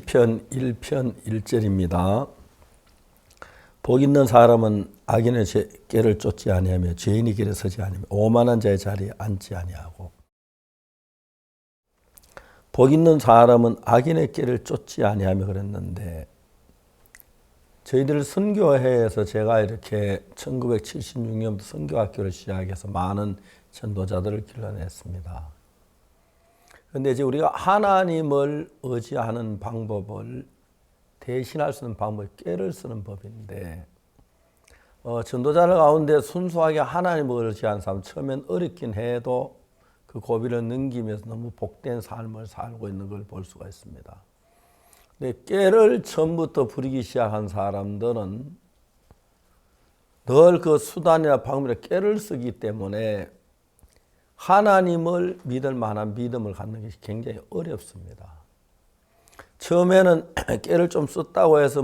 시편 1편 1절입니다. 복 있는 사람은 악인의 꾀를 쫓지 아니하며 죄인의 길에 서지 아니하며 오만한 자의 자리에 앉지 아니하고. 복 있는 사람은 악인의 꾀를 쫓지 아니하며 그랬는데, 저희들 선교회에서 제가 이렇게 1976년부터 선교학교를 시작해서 많은 전도자들을 길러냈습니다. 그런데 이제 우리가 하나님을 의지하는 방법을 대신할 수 있는 방법이 꾀를 쓰는 법인데, 전도자들 가운데 순수하게 하나님을 의지하는 사람, 처음엔 어렵긴 해도 그 고비를 넘기면서 너무 복된 삶을 살고 있는 걸 볼 수가 있습니다. 근데 꾀를 처음부터 부리기 시작한 사람들은 늘 그 수단이나 방법에 꾀를 쓰기 때문에 하나님을 믿을 만한 믿음을 갖는 것이 굉장히 어렵습니다. 처음에는 꾀를 좀 썼다고 해서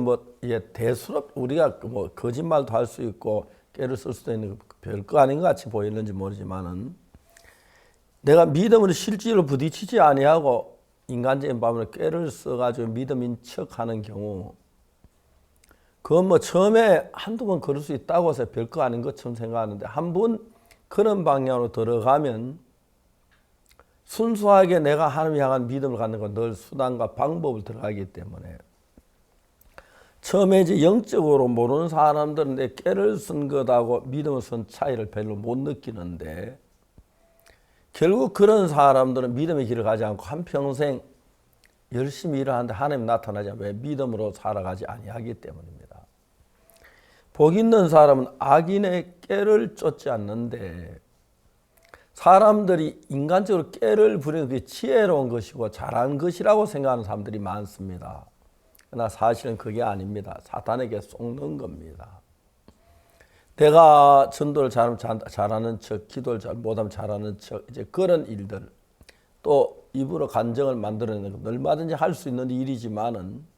우리가 거짓말도 할 수 있고 꾀를 쓸 수도 있는 별거 아닌 것 같이 보이는지 모르지만은, 내가 믿음으로 실제로 부딪히지 아니하고 인간적인 방법으로 꾀를 써가지고 믿음인 척하는 경우, 그건 처음에 한두 번 그럴 수 있다고 해서 별거 아닌 것처럼 생각하는데, 한 번 그런 방향으로 들어가면 순수하게 내가 하나님을 향한 믿음을 갖는 건 늘 수단과 방법을 들어가기 때문에, 처음에 이제 영적으로 모르는 사람들은 내 꾀를 쓴 것하고 믿음을 쓴 차이를 별로 못 느끼는데, 결국 그런 사람들은 믿음의 길을 가지 않고 한평생 열심히 일을 하는데 하나님 나타나지 않으면 왜 믿음으로 살아가지 아니하기 때문입니다. 복 있는 사람은 악인의 꾀를 쫓지 않는데, 사람들이 인간적으로 꾀를 부리는 게 지혜로운 것이고 잘한 것이라고 생각하는 사람들이 많습니다. 그러나 사실은 그게 아닙니다. 사탄에게 속는 겁니다. 내가 전도를 잘하는 척, 기도를 잘 못하면 잘하는 척, 이제 그런 일들, 또 입으로 간정을 만들어내는 건 얼마든지 할 수 있는 일이지만은,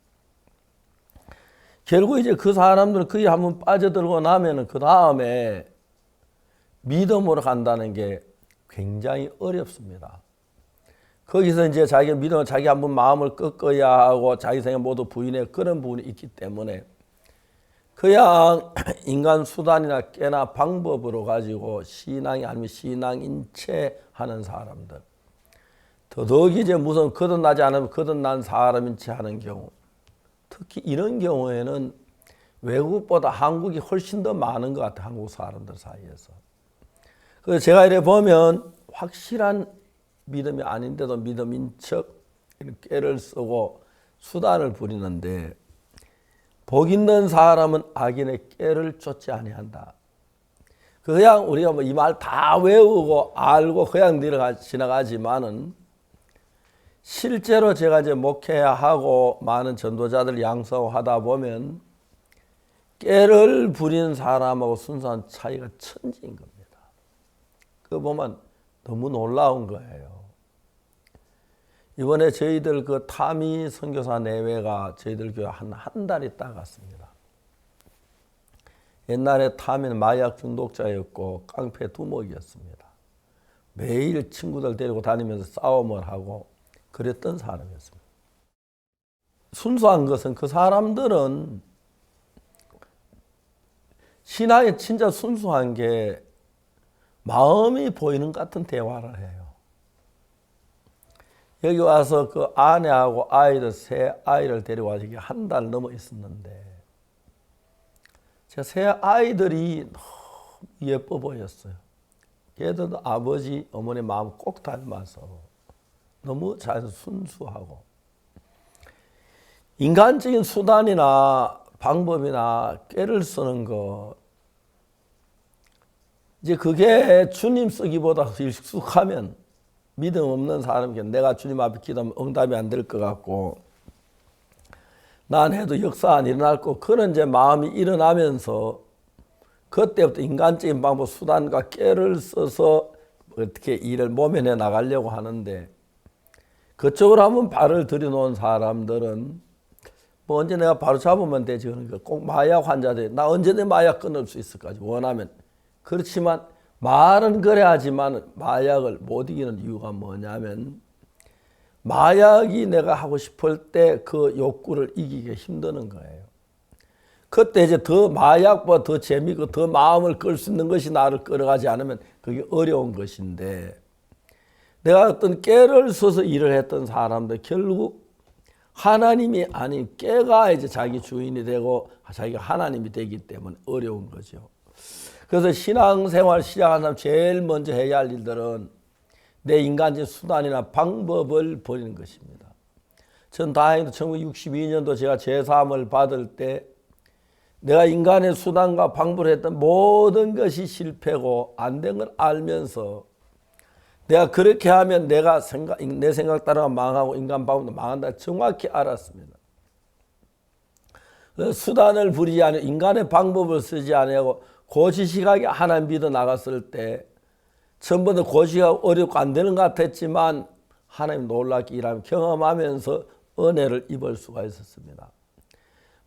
결국 이제 그 사람들은 거기 한번 빠져들고 나면은 그 다음에 믿음으로 간다는 게 굉장히 어렵습니다. 거기서 이제 자기 믿음을 자기 한번 마음을 꺾어야 하고 자기 생각 모두 부인해, 그런 부분이 있기 때문에 그냥 인간 수단이나 꾀나 방법으로 가지고 신앙이 아니면 신앙인 채 하는 사람들, 더더욱이 이제 무슨 거듭나지 않으면 거듭난 사람인 채 하는 경우, 특히 이런 경우에는 외국보다 한국이 훨씬 더 많은 것 같아요. 한국 사람들 사이에서. 그래서 제가 이래 보면 확실한 믿음이 아닌데도 믿음인 척 꾀를 쓰고 수단을 부리는데, 복 있는 사람은 악인의 꾀를 쫓지 아니한다. 그냥 우리가 이 말 다 외우고 알고 그냥 지나가지만은, 실제로 제가 이제 목회하고 많은 전도자들 양성하다 보면 꾀를 부리는 사람하고 순수한 차이가 천지인 겁니다. 그거 보면 너무 놀라운 거예요. 이번에 저희들 그 타미 선교사 내외가 저희들 교회 한 달 있다 갔습니다. 옛날에 타미는 마약 중독자였고 깡패 두목이었습니다. 매일 친구들 데리고 다니면서 싸움을 하고 그랬던 사람이었습니다. 순수한 것은 그 사람들은 신앙이 진짜 순수한 게 마음이 보이는 것 같은 대화를 해요. 여기 와서 그 아내하고 아이들, 세 아이를 데리고 와서 한 달 넘어 있었는데, 제 세 아이들이 너무 예뻐 보였어요. 걔들도 아버지, 어머니 마음 꼭 닮아서 너무 잘 순수하고, 인간적인 수단이나 방법이나 꾀를 쓰는 거, 이제 그게 주님 쓰기보다 익숙하면 믿음 없는 사람에게 내가 주님 앞에 기도하면 응답이 안 될 것 같고, 난 해도 역사 안 일어날 거, 그런 이제 마음이 일어나면서 그때부터 인간적인 방법, 수단과 꾀를 써서 어떻게 일을 모면해 나가려고 하는데, 그쪽으로 한번 발을 들여놓은 사람들은 언제 내가 바로 잡으면 되지, 그러니까 꼭 마약 환자들, 나 언제든 마약 끊을 수 있을까지 원하면. 그렇지만 말은 그래 하지만 마약을 못 이기는 이유가 뭐냐면, 마약이 내가 하고 싶을 때 그 욕구를 이기기 힘드는 거예요. 그때 이제 더 마약보다 더 재미있고 더 마음을 끌 수 있는 것이 나를 끌어가지 않으면 그게 어려운 것인데, 내가 어떤 깨를 써서 일을 했던 사람들 결국 하나님이 아닌 깨가 이제 자기 주인이 되고 자기가 하나님이 되기 때문에 어려운 거죠. 그래서 신앙생활 시작한 사람 제일 먼저 해야 할 일들은 내 인간적인 수단이나 방법을 버리는 것입니다. 전 다행히도 1962년도 제가 제3을 받을 때 내가 인간의 수단과 방법을 했던 모든 것이 실패고 안 된 걸 알면서 내가 그렇게 하면 내 생각 따라 망하고 인간 방법도 망한다 정확히 알았습니다. 수단을 부리지 않고 인간의 방법을 쓰지 않고 고지식하게 하나님 믿어 나갔을 때 처음부터 고지가 어렵고 안 되는 것 같았지만 하나님 놀랍게 일하며 경험하면서 은혜를 입을 수가 있었습니다.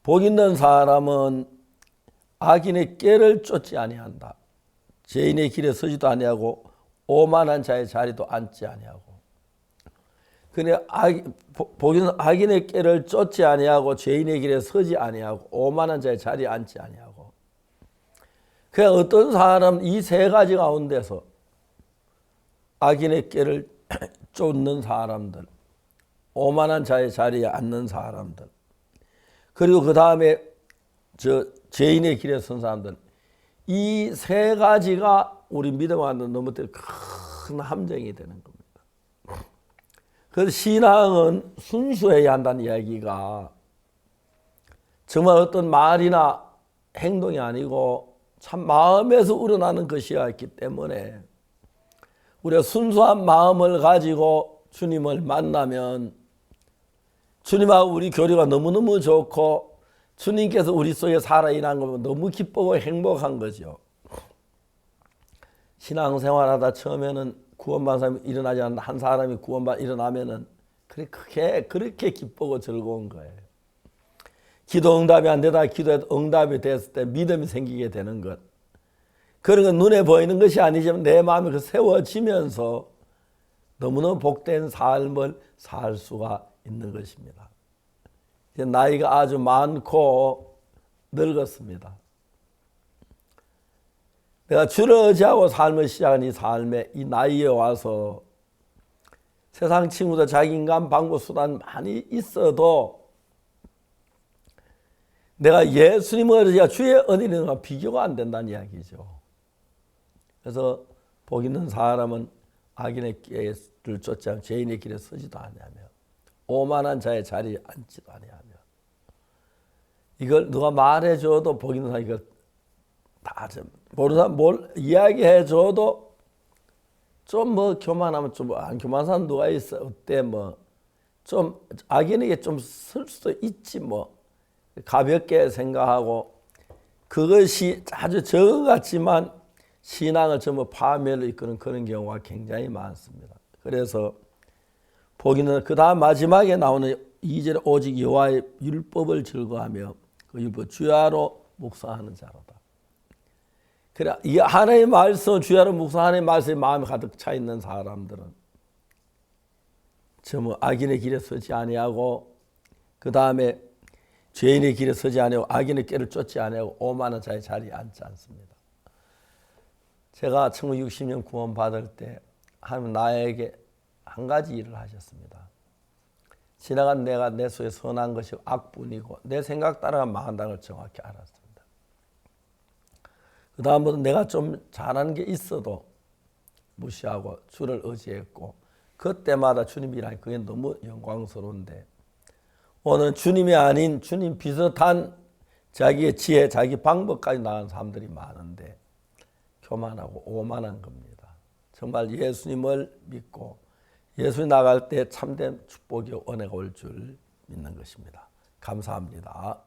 복 있는 사람은 악인의 깨를 쫓지 아니한다. 죄인의 길에 서지도 아니하고 오만한 자의 자리도 앉지 아니하고. 그래 복 있는 악인의 깨를 쫓지 아니하고 죄인의 길에 서지 아니하고 오만한 자의 자리에 앉지 아니하고. 그냥 어떤 사람은 이 세 가지 가운데서 악인의 깨를 쫓는 사람들, 오만한 자의 자리에 앉는 사람들, 그리고 그 다음에 죄인의 길에 선 사람들, 이 세 가지가 우리 믿음하는 넘어뜨릴 큰 함정이 되는 겁니다. 그래서 신앙은 순수해야 한다는 이야기가 정말 어떤 말이나 행동이 아니고 참 마음에서 우러나는 것이었기 때문에 우리가 순수한 마음을 가지고 주님을 만나면 주님하고 우리 교류가 너무너무 좋고 주님께서 우리 속에 살아 일하는 걸 너무 기쁘고 행복한 거죠. 신앙생활하다 처음에는 구원받은 사람이 일어나지 않는 한 사람이 구원받아 일어나면은 그렇게 기쁘고 즐거운 거예요. 기도 응답이 안 되다가 기도해도 응답이 됐을 때 믿음이 생기게 되는 것. 그런 건 눈에 보이는 것이 아니지만 내 마음이 세워지면서 너무너무 복된 삶을 살 수가 있는 것입니다. 이제 나이가 아주 많고 늙었습니다. 내가 주를 의지하고 삶을 시작한 이 삶에 이 나이에 와서 세상 친구들 자기 인간 방법 수단 많이 있어도 내가 예수님을 의지하 주의 은혜와 비교가 안 된다는 이야기죠. 그래서 복 있는 사람은 악인의 길을 쫓지 않고 죄인의 길에 서지도 아니하며 오만한 자의 자리에 앉지도 아니하며. 이걸 누가 말해줘도 복 있는 사람 이걸 다 모르는 사람 뭘 이야기해줘도 좀 교만하면 좀 안 교만한 사람 누가 있어? 어때 좀 악인에게 좀 쓸 수도 있지 가볍게 생각하고 그것이 아주 적은 것 같지만 신앙을 전부 파멸로 이끄는 그런 경우가 굉장히 많습니다. 그래서 보기는 그 다음 마지막에 나오는 2절에 오직 여호와의 율법을 즐거워하며 그 율법 주야로 묵상하는 자로다. 그래 이 하나님의 말씀 주야로 묵상하는 말씀에 마음이 가득 차 있는 사람들은 전부 악인의 길에 서지 아니하고 그 다음에 죄인의 길에 서지 아니하고 악인의 길을 쫓지 아니하고 오만한 자의 자리에 앉지 않습니다. 제가 1960년 구원 받을 때 하나님 나에게 한 가지 일을 하셨습니다. 지나간 내가 내 속에 선한 것이 악뿐이고 내 생각 따라 망한다는 걸 정확히 알았습니다. 그 다음부터 내가 좀 잘하는 게 있어도 무시하고 주를 의지했고 그때마다 주님이라니 그게 너무 영광스러운데 오늘 주님이 아닌 주님 비슷한 자기의 지혜, 자기 방법까지 나간 사람들이 많은데 교만하고 오만한 겁니다. 정말 예수님을 믿고 예수님 나갈 때 참된 축복이 은혜가 올 줄 믿는 것입니다. 감사합니다.